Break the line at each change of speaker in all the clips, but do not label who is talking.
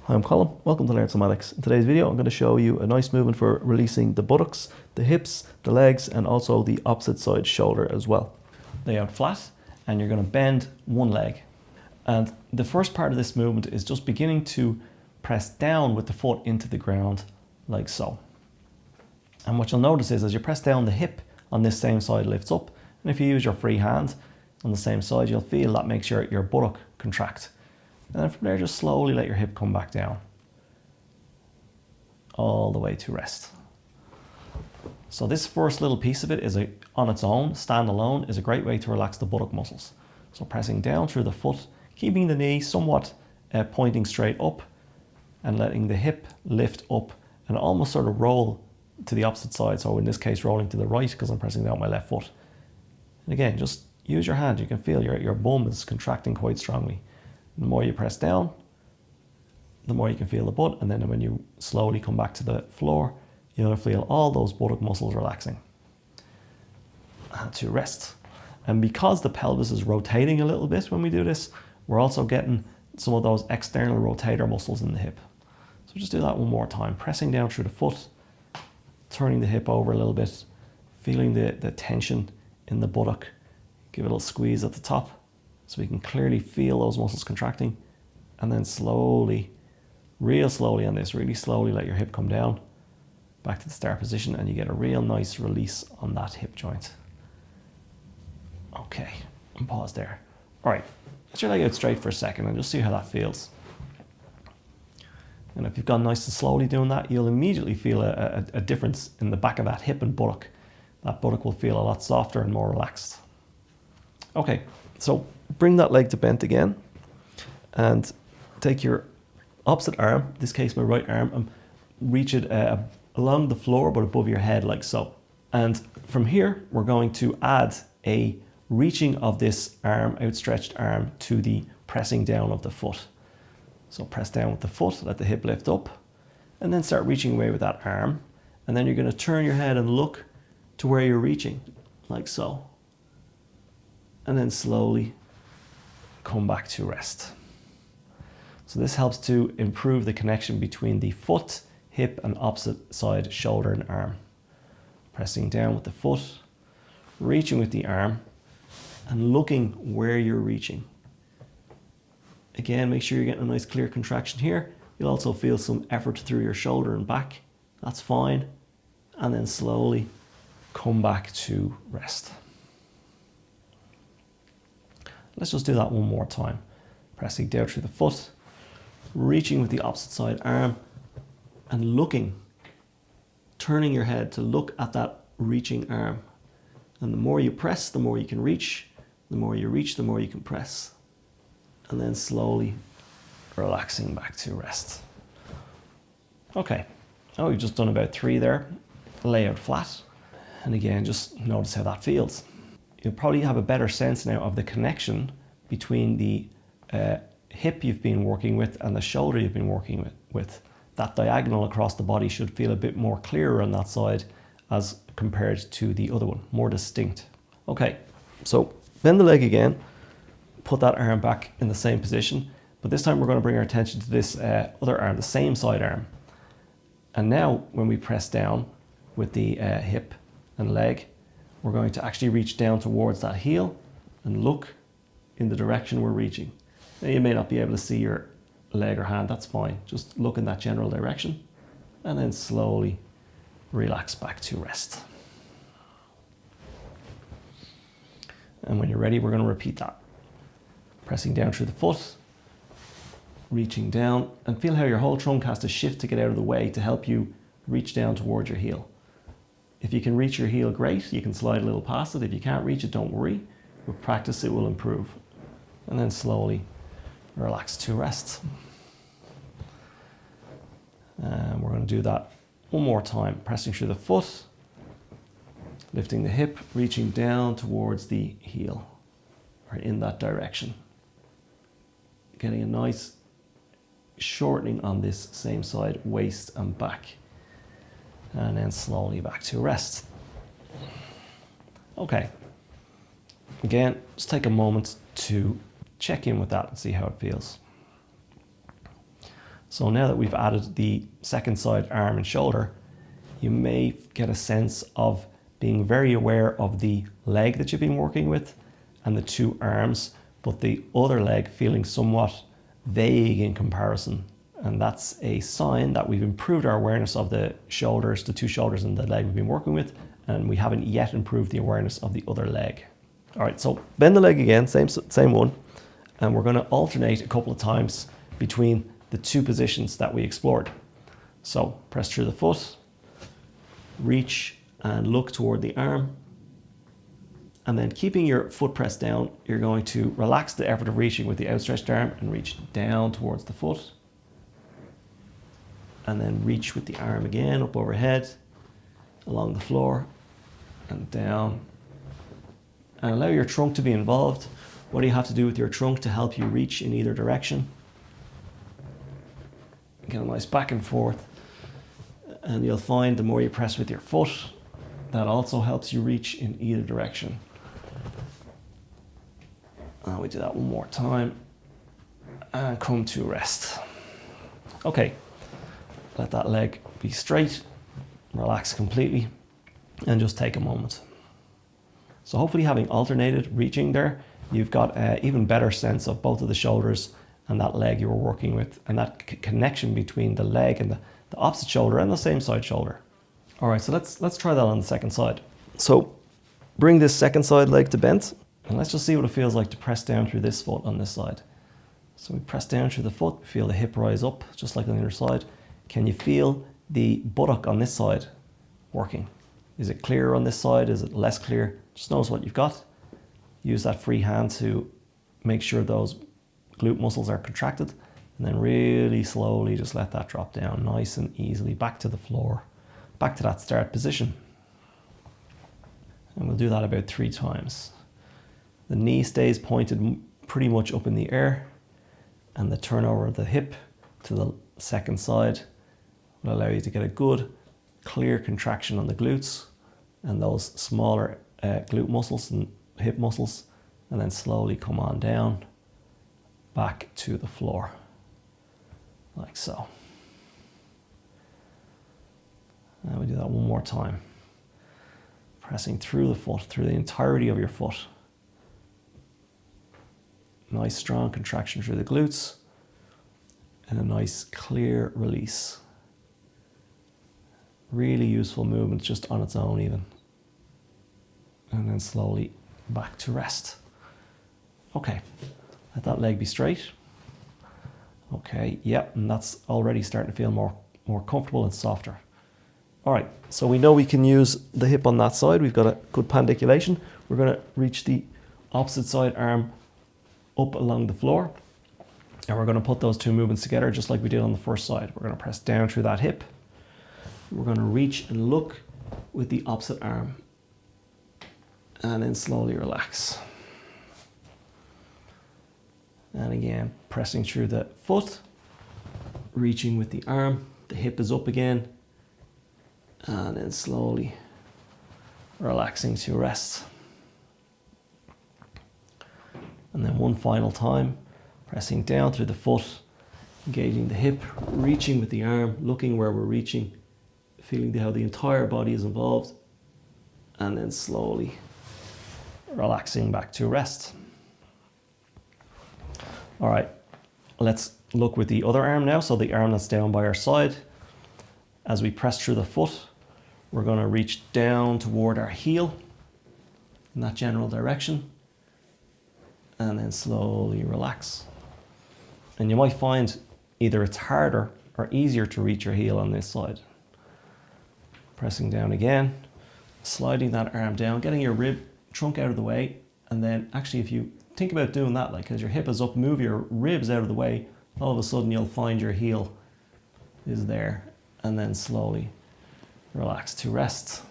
Hi, I'm Colin. Welcome to Learn Somatics. In today's video, I'm going to show you a nice movement for releasing the buttocks, the hips, the legs, and also the opposite side shoulder as well. Lay out flat, and you're going to bend one leg. And the first part of this movement is just beginning to press down with the foot into the ground, like so. And what you'll notice is as you press down, the hip on this same side lifts up. And if you use your free hand on the same side, you'll feel that makes your buttock contract. And then from there, just slowly let your hip come back down, all the way to rest. So this first little piece of it is on its own, standalone, is a great way to relax the buttock muscles. So pressing down through the foot, keeping the knee somewhat pointing straight up and letting the hip lift up and almost sort of roll to the opposite side. So in this case, rolling to the right because I'm pressing down my left foot. And again, just use your hand. You can feel your bum is contracting quite strongly. The more you press down, the more you can feel the butt, and then when you slowly come back to the floor, you'll feel all those buttock muscles relaxing. And to rest. And because the pelvis is rotating a little bit when we do this, we're also getting some of those external rotator muscles in the hip. So just do that one more time, pressing down through the foot, turning the hip over a little bit, feeling the tension in the buttock. Give it a little squeeze at the top, so we can clearly feel those muscles contracting, and then slowly, real slowly on this, really slowly let your hip come down back to the start position, and you get a real nice release on that hip joint. Okay, and pause there. All right, let your leg out straight for a second and just see how that feels. And if you've gone nice and slowly doing that, you'll immediately feel a difference in the back of that hip and buttock. That buttock will feel a lot softer and more relaxed. Okay, so bring that leg to bent again and take your opposite arm, in this case my right arm, and reach it along the floor but above your head like so. And from here we're going to add a reaching of this arm, outstretched arm, to the pressing down of the foot. So press down with the foot, let the hip lift up, and then start reaching away with that arm. And then you're going to turn your head and look to where you're reaching, like so. And then slowly come back to rest. So this helps to improve the connection between the foot, hip, and opposite side shoulder and arm. Pressing down with the foot, reaching with the arm, and looking where you're reaching. Again, make sure you're getting a nice clear contraction here. You'll also feel some effort through your shoulder and back. That's fine. And then slowly come back to rest. Let's just do that one more time. Pressing down through the foot, reaching with the opposite side arm, and looking, turning your head to look at that reaching arm. And the more you press, the more you can reach. The more you reach, the more you can press. And then slowly relaxing back to rest. Okay, now we've just done about 3 there. Lay out flat. And again, just notice how that feels. You'll probably have a better sense now of the connection between the hip you've been working with and the shoulder you've been working with. That diagonal across the body should feel a bit more clearer on that side as compared to the other one, more distinct. Okay, so bend the leg again, put that arm back in the same position, but this time we're going to bring our attention to this other arm, the same side arm. And now when we press down with the hip and leg, we're going to actually reach down towards that heel and look in the direction we're reaching. Now you may not be able to see your leg or hand, that's fine. Just look in that general direction and then slowly relax back to rest. And when you're ready, we're going to repeat that. Pressing down through the foot, reaching down, and feel how your whole trunk has to shift to get out of the way to help you reach down towards your heel. If you can reach your heel, great. You can slide a little past it. If you can't reach it, don't worry. With practice, it will improve. And then slowly relax to rest. And we're going to do that one more time. Pressing through the foot, lifting the hip, reaching down towards the heel, or in that direction. Getting a nice shortening on this same side, waist and back. And then slowly back to rest. Okay. Again, just take a moment to check in with that and see how it feels. So now that we've added the second side arm and shoulder, you may get a sense of being very aware of the leg that you've been working with and the two arms, but the other leg feeling somewhat vague in comparison. And that's a sign that we've improved our awareness of the shoulders, the two shoulders and the leg we've been working with, and we haven't yet improved the awareness of the other leg. All right, so bend the leg again, same one, and we're going to alternate a couple of times between the two positions that we explored. So press through the foot, reach and look toward the arm, and then keeping your foot pressed down, you're going to relax the effort of reaching with the outstretched arm and reach down towards the foot, and then reach with the arm again up overhead, along the floor, and down. And allow your trunk to be involved. What do you have to do with your trunk to help you reach in either direction? Get a nice back and forth. And you'll find the more you press with your foot, that also helps you reach in either direction. And we do that one more time. And come to rest. Okay, let that leg be straight, relax completely, and just take a moment. So hopefully, having alternated reaching there, you've got an even better sense of both of the shoulders and that leg you were working with, and that connection between the leg and the opposite shoulder and the same side shoulder. All right, so let's try that on the second side. So bring this second side leg to bent, and let's just see what it feels like to press down through this foot on this side. So we press down through the foot, feel the hip rise up, just like on the other side. Can you feel the buttock on this side working? Is it clearer on this side? Is it less clear? Just notice what you've got. Use that free hand to make sure those glute muscles are contracted, and then really slowly just let that drop down nice and easily back to the floor, back to that start position. And we'll do that about 3 times. The knee stays pointed pretty much up in the air, and the turnover of the hip to the second side will allow you to get a good clear contraction on the glutes and those smaller glute muscles and hip muscles, and then slowly come on down back to the floor, like so. And we do that one more time, pressing through the foot, through the entirety of your foot. Nice strong contraction through the glutes, and a nice clear release. Really useful movement just on its own even. And then slowly back to rest. Okay, let that leg be straight. Okay, yep, and that's already starting to feel more comfortable and softer. All right, so we know we can use the hip on that side. We've got a good pandiculation. We're going to reach the opposite side arm up along the floor, and we're going to put those two movements together just like we did on the first side. We're going to press down through that hip. We're going to reach and look with the opposite arm, and then slowly relax. And again, pressing through the foot, reaching with the arm, the hip is up again, and then slowly relaxing to rest. And then one final time, pressing down through the foot, engaging the hip, reaching with the arm, looking where we're reaching, feeling how the entire body is involved, and then slowly relaxing back to rest. All right, let's look with the other arm now. So the arm that's down by our side, as we press through the foot, we're going to reach down toward our heel in that general direction, and then slowly relax. And you might find either it's harder or easier to reach your heel on this side. Pressing down again, sliding that arm down, getting your rib trunk out of the way, and then actually if you think about doing that, like as your hip is up, move your ribs out of the way, all of a sudden you'll find your heel is there, and then slowly relax to rest.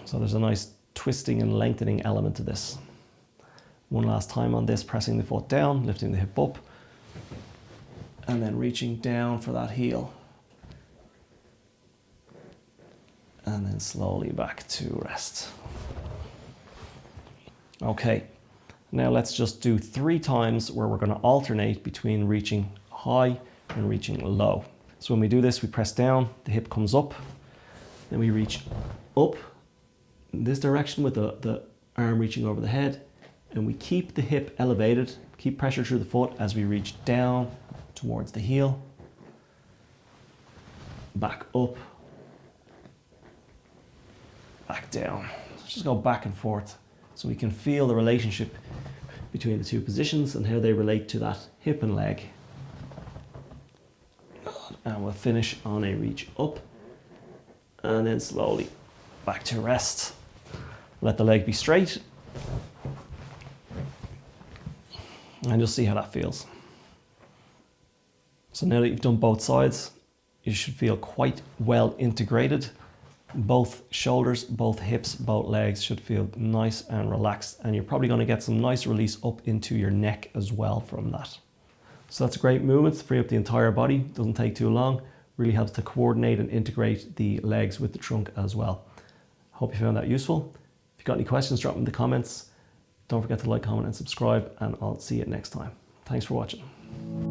So there's a nice twisting and lengthening element to this. One last time on this, pressing the foot down, lifting the hip up, and then reaching down for that heel. And then slowly back to rest. Okay, now let's just do 3 times where we're going to alternate between reaching high and reaching low. So when we do this, we press down, the hip comes up, then we reach up in this direction with the arm reaching over the head, and we keep the hip elevated, keep pressure through the foot as we reach down towards the heel, back up, back down. Let's just go back and forth so we can feel the relationship between the two positions and how they relate to that hip and leg. And we'll finish on a reach up and then slowly back to rest. Let the leg be straight and just see how that feels. So now that you've done both sides, you should feel quite well integrated. Both shoulders, both hips, both legs should feel nice and relaxed, and you're probably going to get some nice release up into your neck as well from that. So that's a great movement to free up the entire body. Doesn't take too long. Really helps to coordinate and integrate the legs with the trunk as well. Hope you found that useful. If you've got any questions, drop them in the comments. Don't forget to like, comment and subscribe, and I'll see you next time. Thanks for watching.